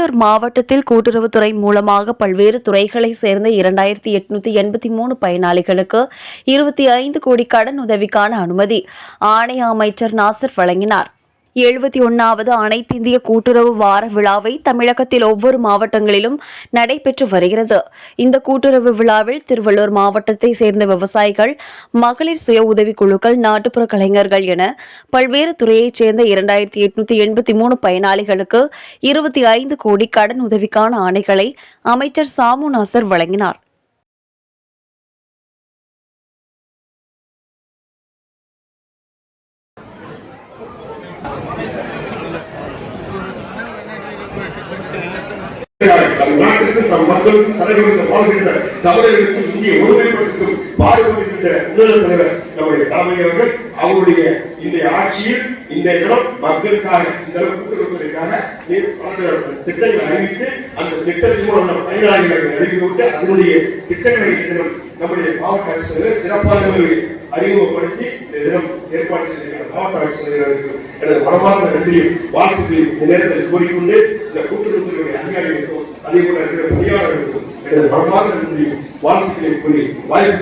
திருவள்ளூர் மாவட்டத்தில் கூட்டுறவுத்துறை மூலமாக பல்வேறு துறைகளைச் சேர்ந்த 2883 பயனாளிகளுக்கு 25 கோடி கடன் உதவிக்கான அனுமதி ஆணைய அமைச்சர் நாசர் வழங்கினார். 71வது அனைத்திந்திய கூட்டுறவு வார விழாவை தமிழகத்தில் ஒவ்வொரு மாவட்டங்களிலும் நடைபெற்று வருகிறது. இந்த கூட்டுறவு விழாவில் திருவள்ளூர் மாவட்டத்தை சேர்ந்த விவசாயிகள், மகளிர் சுய உதவிக்குழுக்கள், நாட்டுப்புற கலைஞர்கள் என பல்வேறு துறையைச் சேர்ந்த 2883 பயனாளிகளுக்கு 25 கோடி கடன் உதவிக்கான ஆணைகளை அமைச்சர் சாமு நாசர் வழங்கினார். நம் நாட்டிற்கும் நம் மக்களுக்கும் தலைவர்கள் வாழ்கின்ற தமிழர்களுக்கும் இந்திய ஒருமைப்பாட்டுக்கும் பாடுபடுகின்ற உன்னத தலைவர் நம்முடைய தலைமையவர்கள் அவருடைய இன்றைய ஆட்சியில் இன்றைய தினம் மக்களுக்காக இந்த கூட்டுறவுத்துறைக்காக திட்டங்களை அறிவித்து அந்த திட்டத்தின் மூலம் நம் பயனாளிகளை அறிவித்து அதனுடைய திட்டங்களை நம்முடைய மாவட்ட ஆட்சியர்கள் சிறப்பாக அறிமுகப்படுத்தி இந்த தினம் ஏற்பாடு செய்திருக்கிற மாவட்ட ஆட்சியர்களுக்கு எனது மனமார்ந்த நன்றியும் வாழ்த்துக்களையும் இந்த நேரத்தில் கூறிக்கொண்டு இந்த கூட்டுறவுத்துறையுடைய அதிகாரிகளுக்கும் அதே போல இருக்கிற பணியாளர்களுக்கும் எனது மனமார்ந்த நன்றியும் வாழ்த்துக்களையும் கூறி வாய்ப்பு